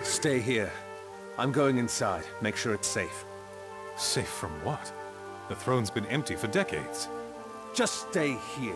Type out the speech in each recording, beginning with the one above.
Stay here. I'm going inside. Make sure it's safe. Safe from what? The throne's been empty for decades. Just stay here.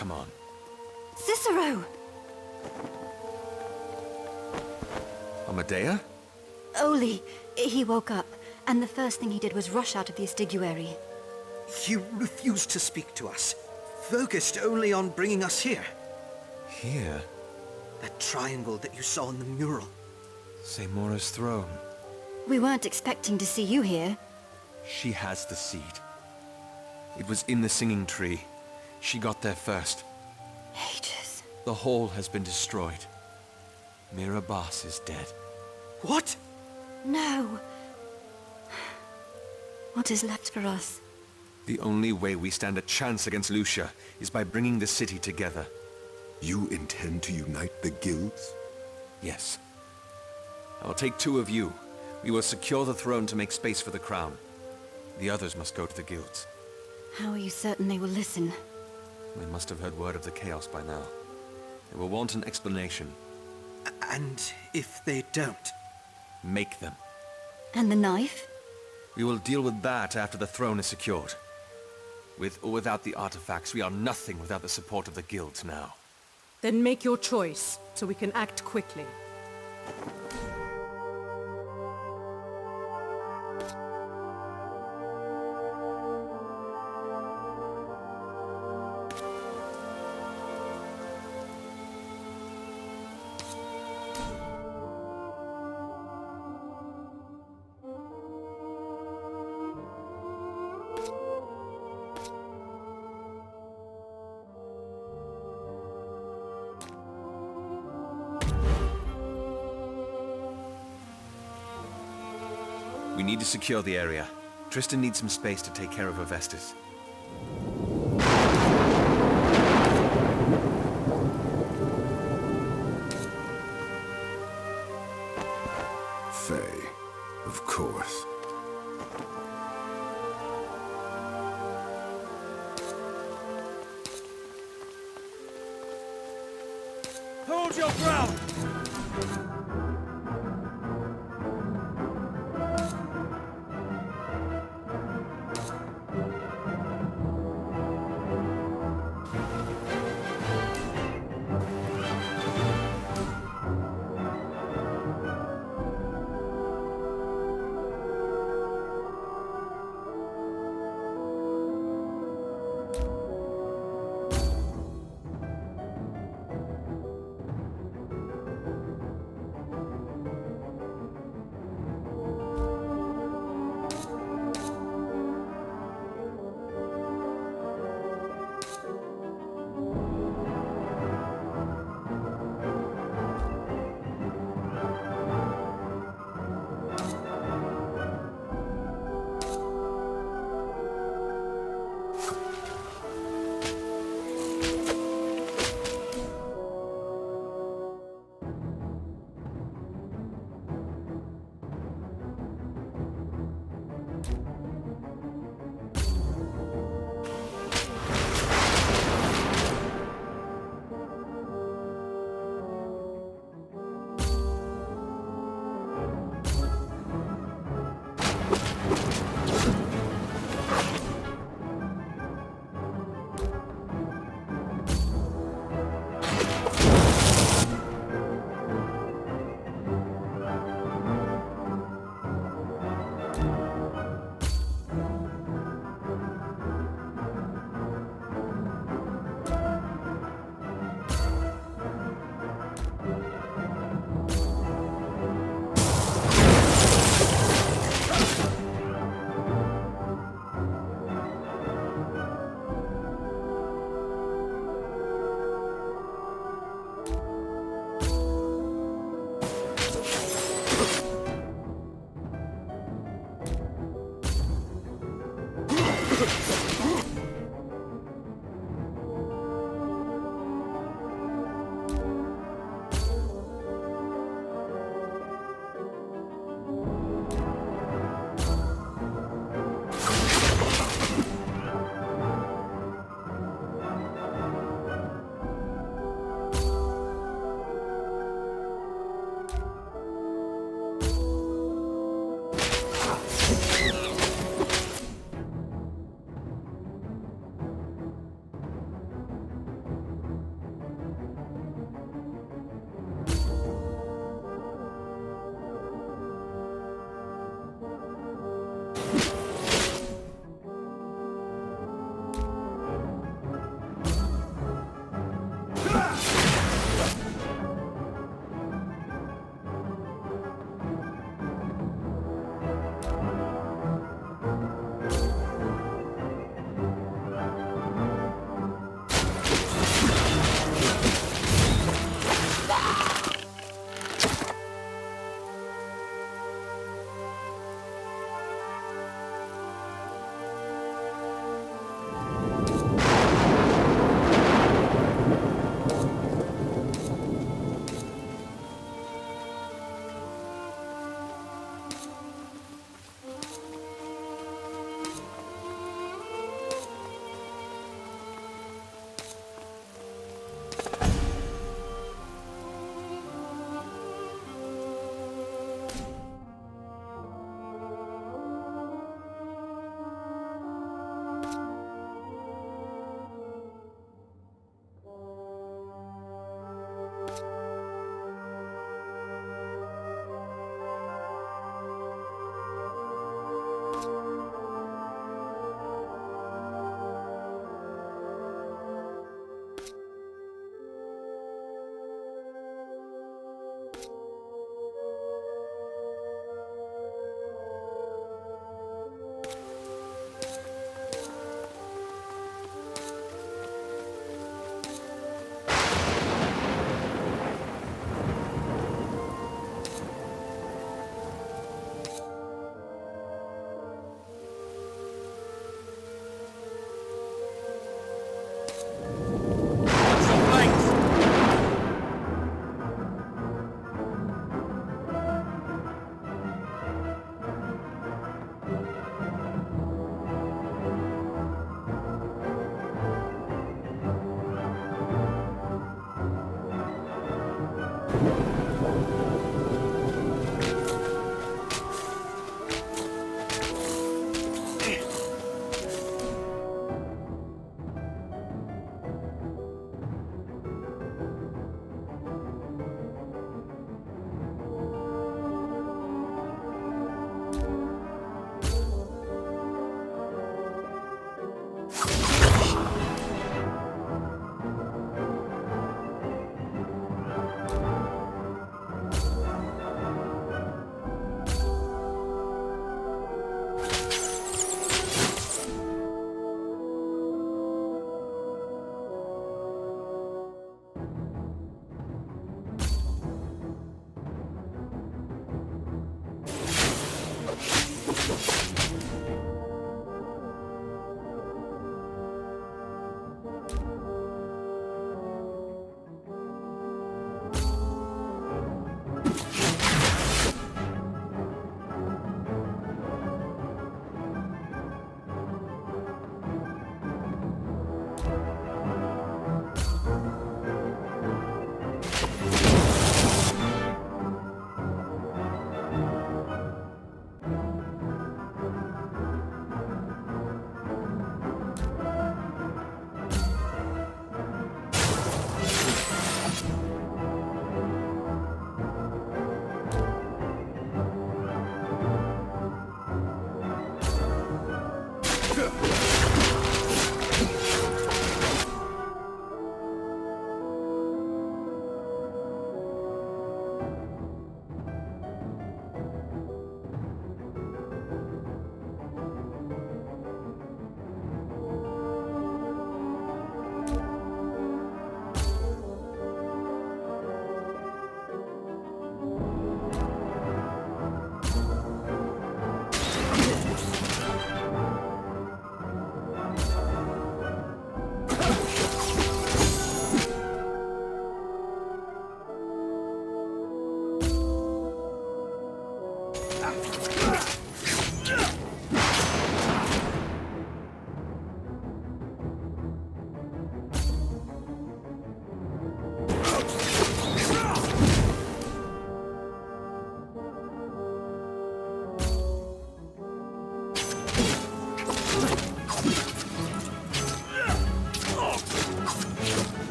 Come on. Cicero! Amadea? Oli, he woke up, and the first thing he did was rush out of the estiguary. He refused to speak to us, focused only on bringing us here. Here? That triangle that you saw in the mural. Сеймор's throne. We weren't expecting to see you here. She has the seed. It was in the singing tree. She got there first. Ages. The hall has been destroyed. Mirabas is dead. What? No. What is left for us? The only way we stand a chance against Lucia is by bringing the city together. You intend to unite the guilds? Yes. I'll take 2 of you. We will secure the throne to make space for the crown. The others must go to the guilds. How are you certain they will listen? They must have heard word of the chaos by now. They will want an explanation. And if they don't? Make them. And the knife? We will deal with that after the throne is secured. With or without the artifacts, we are nothing without the support of the guilds now. Then make your choice, so we can act quickly. We need to secure the area. Tristan needs some space to take care of Hephaestus. Faye, of course. Hold your ground!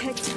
Protect.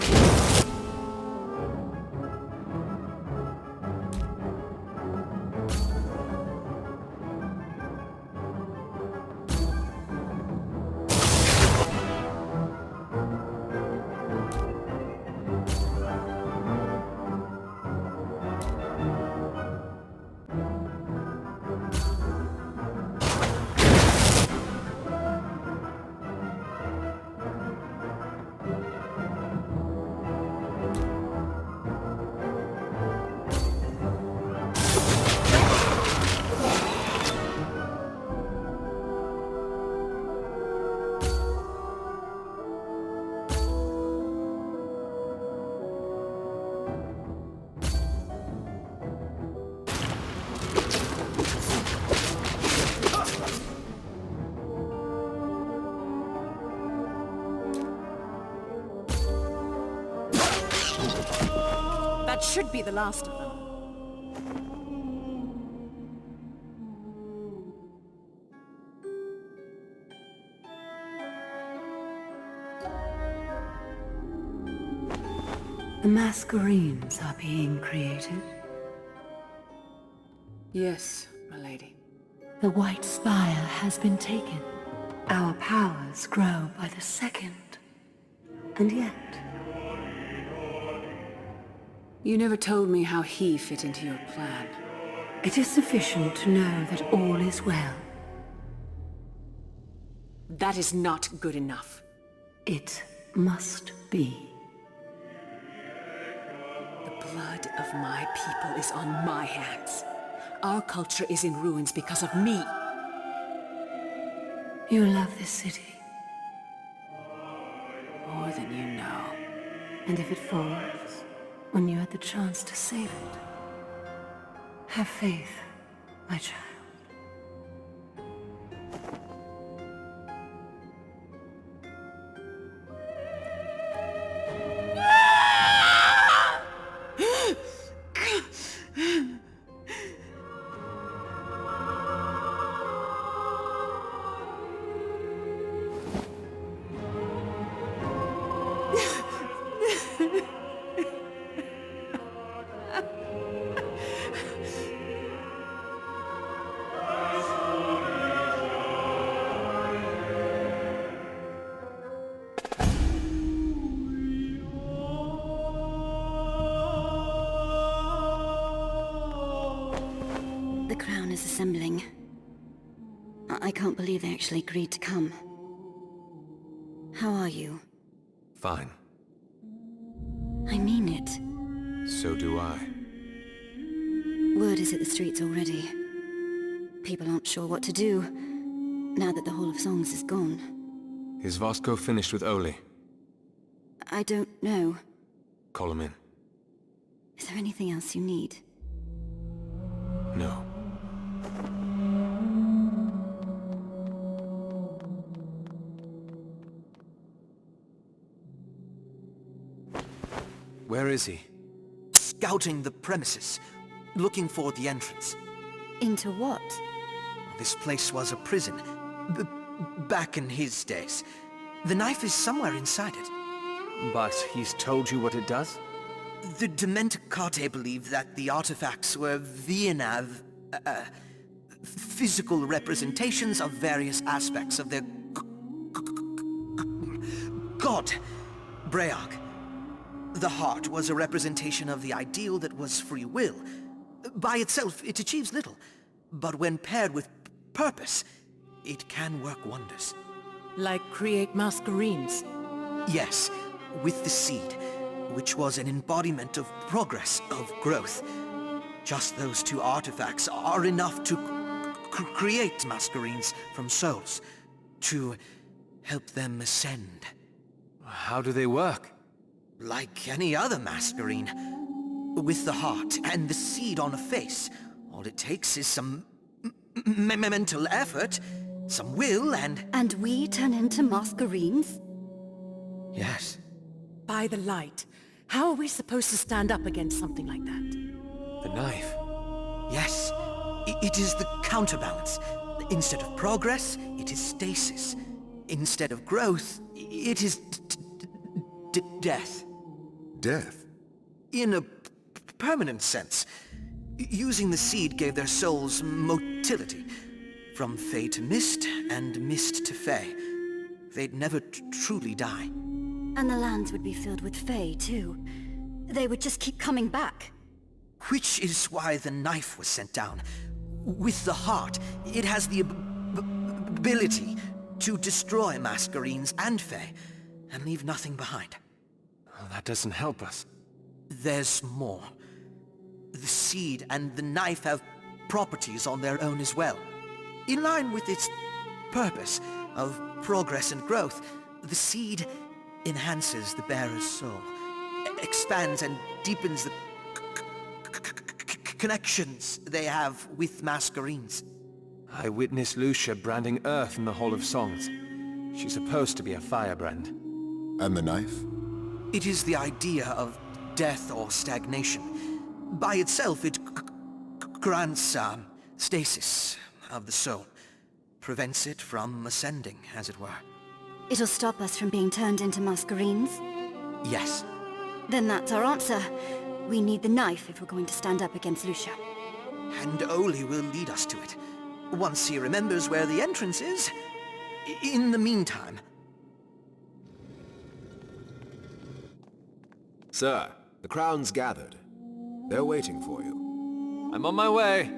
That should be the last of them. The Masquerades are being created. Yes, my lady. The White Spire has been taken. Our powers grow by the second. And yet... You never told me how he fit into your plan. it is sufficient to know that all is well. That is not good enough. It must be. The blood of my people is on my hands. Our culture is in ruins because of me. You love this city. More than you know. And if it falls, when you had the chance to save it, have faith, my child. The crown is assembling. I can't believe they actually agreed to come. How are you? Fine. I mean it. So do I. Word is hit the streets already. People aren't sure what to do, now that the Hall of Songs is gone. Is Vasco finished with Oli? I don't know. Call him in. Is there anything else you need? No. Where is he? Scouting the premises, looking for the entrance. Into what? This place was a prison, back in his days. The knife is somewhere inside it. But he's told you what it does? The Dementicate believe that the artifacts were Viennav, physical representations of various aspects of their god, Breag. The heart was a representation of the ideal that was free will. By itself, it achieves little, but when paired with purpose, it can work wonders. Like create Masquerades. Yes, with the seed, which was an embodiment of progress, of growth. Just those two artifacts are enough to create Masquerades from souls, to help them ascend. How do they work? Like any other Masquerade, with the heart and the seed on a face. All it takes is some mental effort, some will, and... And we turn into Masquerades? Yes. By the light. How are we supposed to stand up against something like that? The knife. Yes. It is the counterbalance. Instead of progress, it is stasis. Instead of growth, it is death. Death? In a permanent sense. Using the seed gave their souls motility. From Fae to Mist, and Mist to Fae. They'd never truly die. And the lands would be filled with Fae, too. They would just keep coming back. Which is why the knife was sent down. With the heart, it has the ability to destroy Masquerines and Fae, and leave nothing behind. Well, that doesn't help us. There's more. The seed and the knife have properties on their own as well. In line with its purpose of progress and growth, the seed enhances the bearer's soul, expands and deepens the connections they have with Masquerines. I witnessed Lucia branding Earth in the Hall of Songs. She's supposed to be a firebrand. And the knife? It is the idea of death or stagnation. By itself, it grants stasis of the soul. Prevents it from ascending, as it were. It'll stop us from being turned into Masquerines? Yes. Then that's our answer. We need the knife if we're going to stand up against Lucia. And Oli will lead us to it. Once he remembers where the entrance is. In the meantime... Sir, the crown's gathered. They're waiting for you. I'm on my way.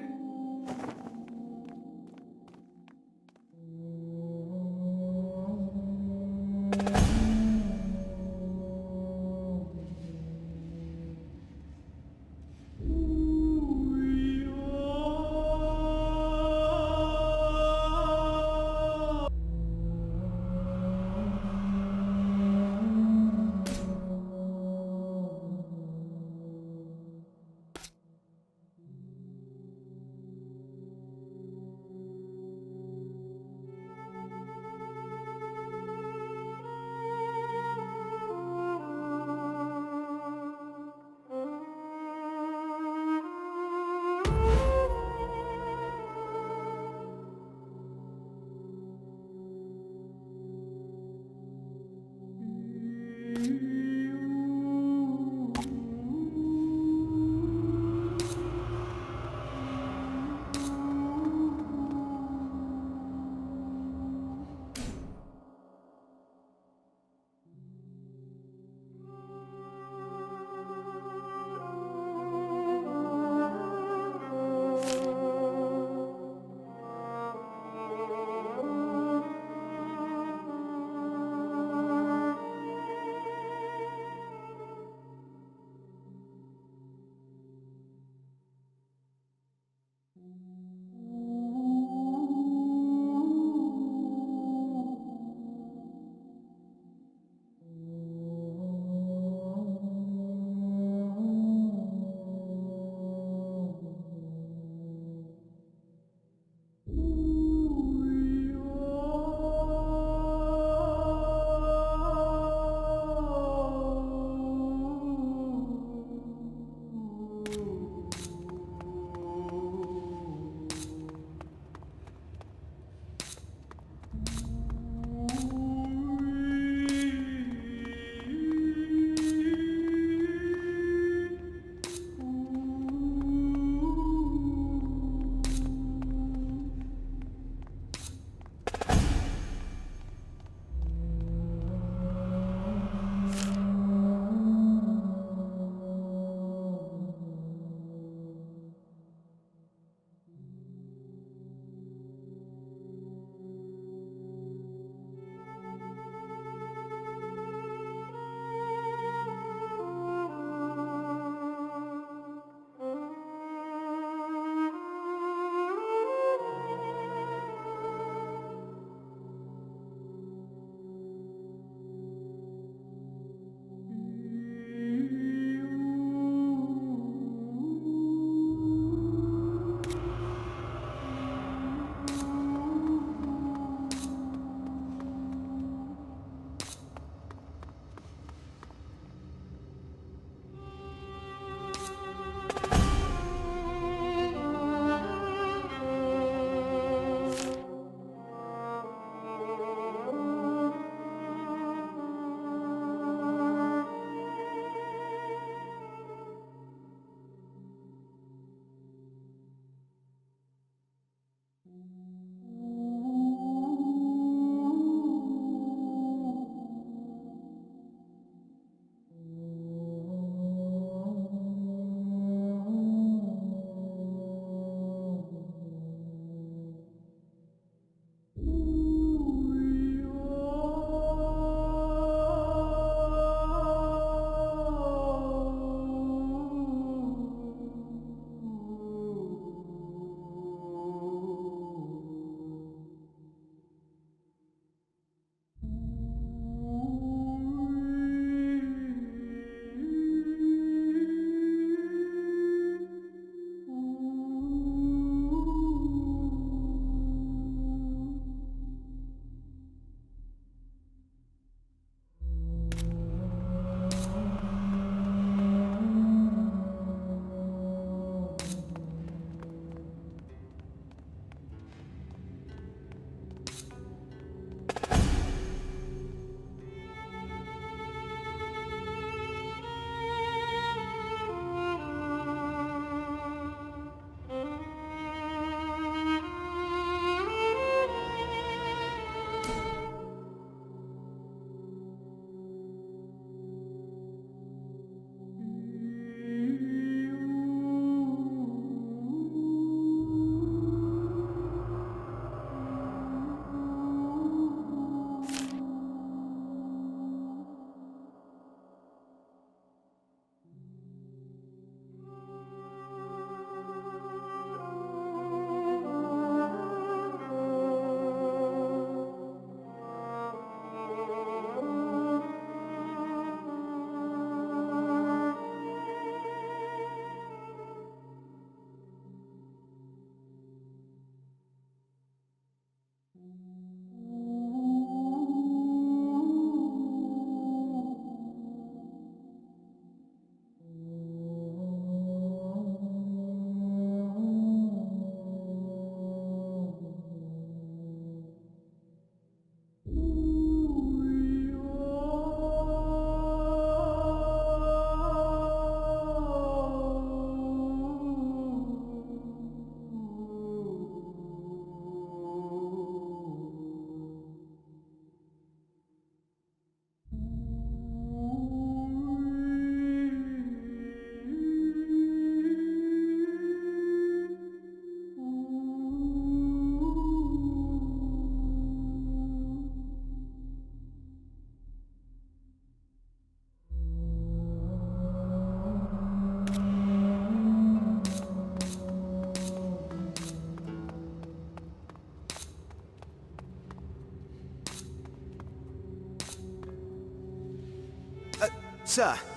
sir.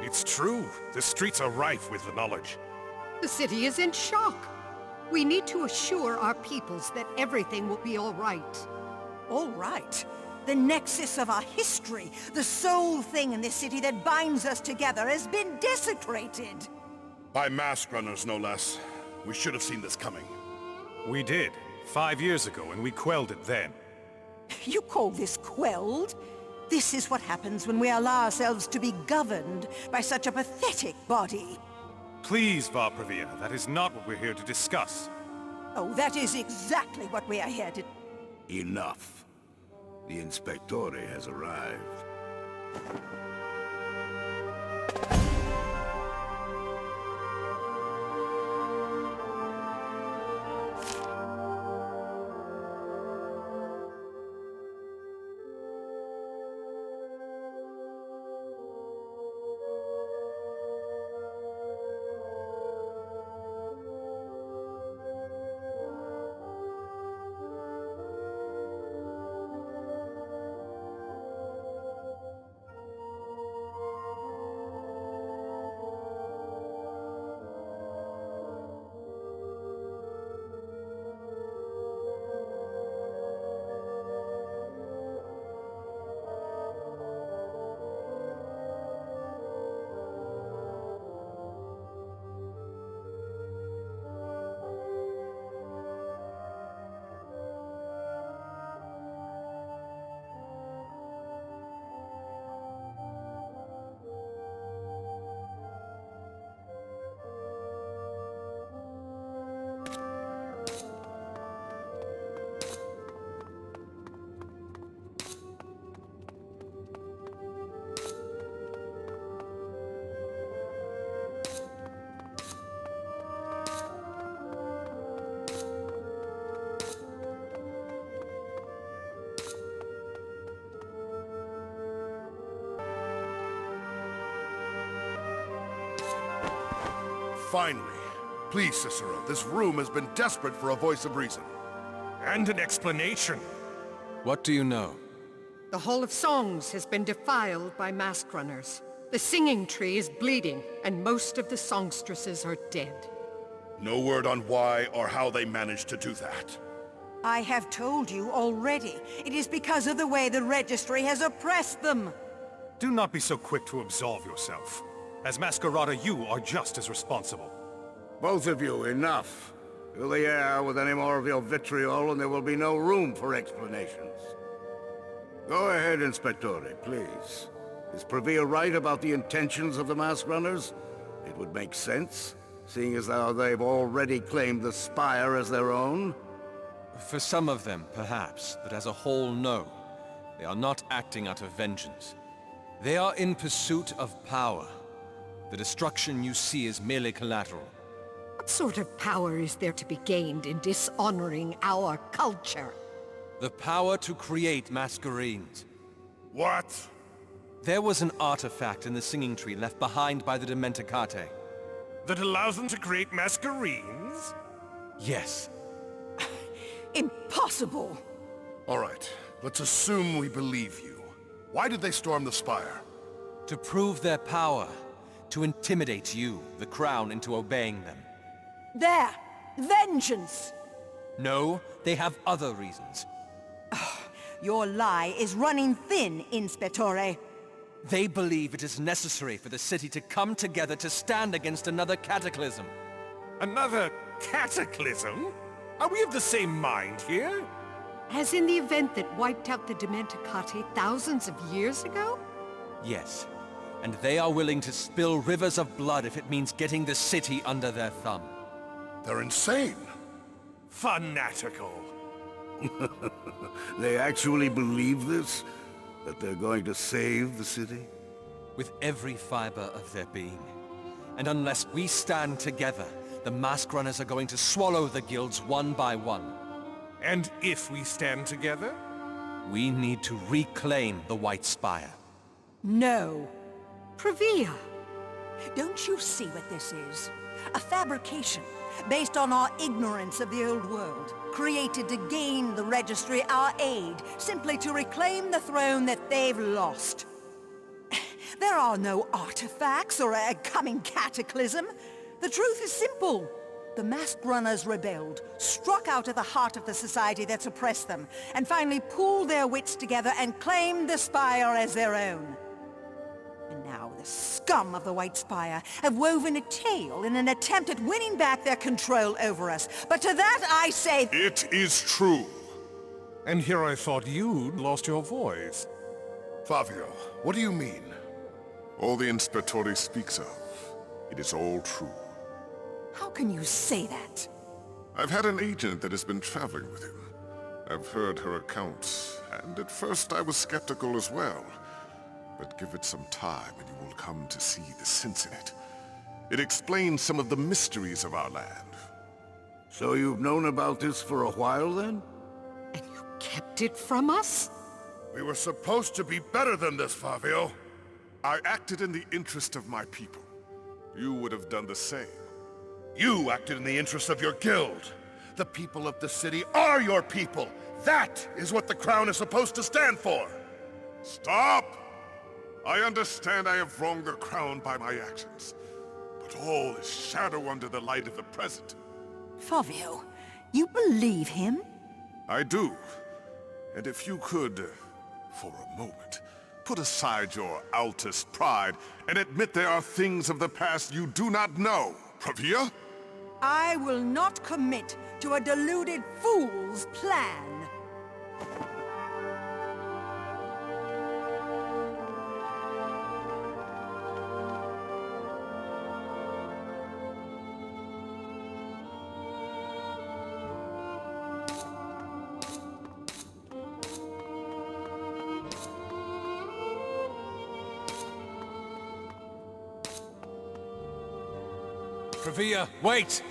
It's true. The streets are rife with the knowledge. The city is in shock. We need to assure our peoples that everything will be all right. All right? The nexus of our history, the sole thing in this city that binds us together, has been desecrated. By mask runners, no less. We should have seen this coming. We did, 5 years ago, and we quelled it then. You call this quelled? This is what happens when we allow ourselves to be governed by such a pathetic body. Please, Varpravia, that is not what we're here to discuss. Oh, that is exactly what we are here to... Enough. The Inspectore has arrived. Finally. Please, Cicero, this room has been desperate for a voice of reason. And an explanation. What do you know? The Hall of Songs has been defiled by mask runners. The singing tree is bleeding, and most of the songstresses are dead. No word on why or how they managed to do that. I have told you already. It is because of the way the registry has oppressed them. Do not be so quick to absolve yourself. As Masquerada, you are just as responsible. Both of you, enough. Fill the air with any more of your vitriol and there will be no room for explanations. Go ahead, Inspectore, please. Is Pravia right about the intentions of the mask runners? It would make sense, seeing as how they've already claimed the spire as their own. For some of them, perhaps, but as a whole, no. They are not acting out of vengeance. They are in pursuit of power. The destruction you see is merely collateral. What sort of power is there to be gained in dishonoring our culture? The power to create masquerades. What? There was an artifact in the singing tree left behind by the Dementicate. That allows them to create masquerades? Yes. Impossible! All right, let's assume we believe you. Why did they storm the spire? To prove their power. To intimidate you, the crown, into obeying them. There! Vengeance! No, they have other reasons. Your lie is running thin, Inspectore. They believe it is necessary for the city to come together to stand against another cataclysm. Another cataclysm? Are we of the same mind here? As in the event that wiped out the Dementicate thousands of years ago? Yes. And they are willing to spill rivers of blood if it means getting the city under their thumb. They're insane. Fanatical. They actually believe this? That they're going to save the city? With every fiber of their being. And unless we stand together, the mask runners are going to swallow the guilds one by one. And if we stand together? We need to reclaim the White Spire. No. Pravia! Don't you see what this is? A fabrication, based on our ignorance of the old world, created to gain the registry our aid, simply to reclaim the throne that they've lost. There are no artifacts or a coming cataclysm. The truth is simple. The masked runners rebelled, struck out at the heart of the society that's oppressed them, and finally pooled their wits together and claimed the Spire as their own. And now the scum of the White Spire have woven a tale in an attempt at winning back their control over us. But to that I say... It is true. And here I thought you'd lost your voice. Fabio, what do you mean? All the Inspettori speaks of, it is all true. How can you say that? I've had an agent that has been traveling with him. I've heard her accounts, and at first I was skeptical as well. But give it some time and you will come to see the sense in it. It explains some of the mysteries of our land. So you've known about this for a while then? And you kept it from us? We were supposed to be better than this, Fabio. I acted in the interest of my people. You would have done the same. You acted in the interest of your guild. The people of the city are your people. That is what the crown is supposed to stand for. Stop! I understand I have wronged the crown by my actions. But all is shadow under the light of the present. Fabio, you believe him? I do. And if you could, for a moment, put aside your Altus pride and admit there are things of the past you do not know. Pravia? I will not commit to a deluded fool's plan. Pravia, wait!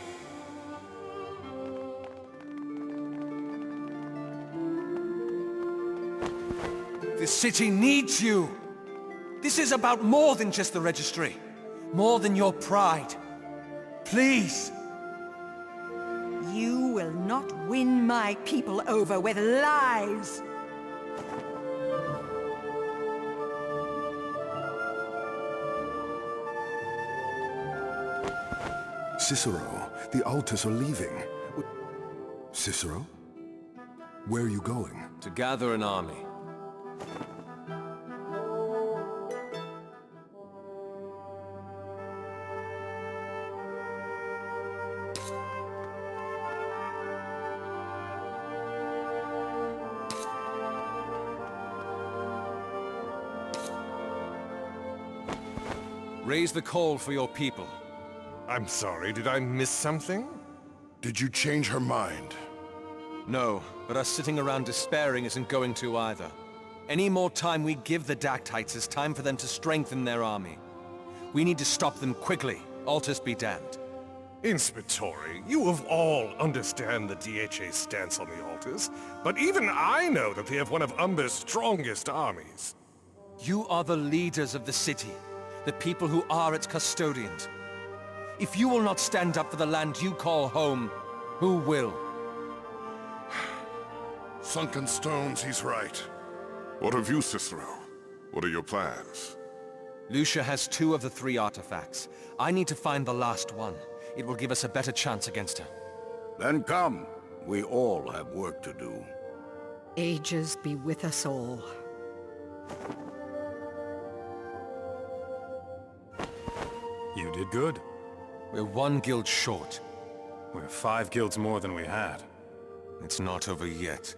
The city needs you! This is about more than just the registry. More than your pride. Please! You will not win my people over with lies! Cicero, the Altus are leaving. Cicero? Where are you going? To gather an army. Raise the call for your people. I'm sorry, did I miss something? Did you change her mind? No, but us sitting around despairing isn't going to either. Any more time we give the Dactytes is time for them to strengthen their army. We need to stop them quickly, Altus be damned. Inspettori, you of all understand the DHA's stance on the Altus, but even I know that they have one of Umbre's strongest armies. You are the leaders of the city, the people who are its custodians. If you will not stand up for the land you call home, who will? Sunken stones, he's right. What of you, Cicero? What are your plans? Lucia has 2 of the 3 artifacts. I need to find the last one. It will give us a better chance against her. Then come. We all have work to do. Ages be with us all. You did good. We're 1 guild short. We're 5 guilds more than we had. It's not over yet.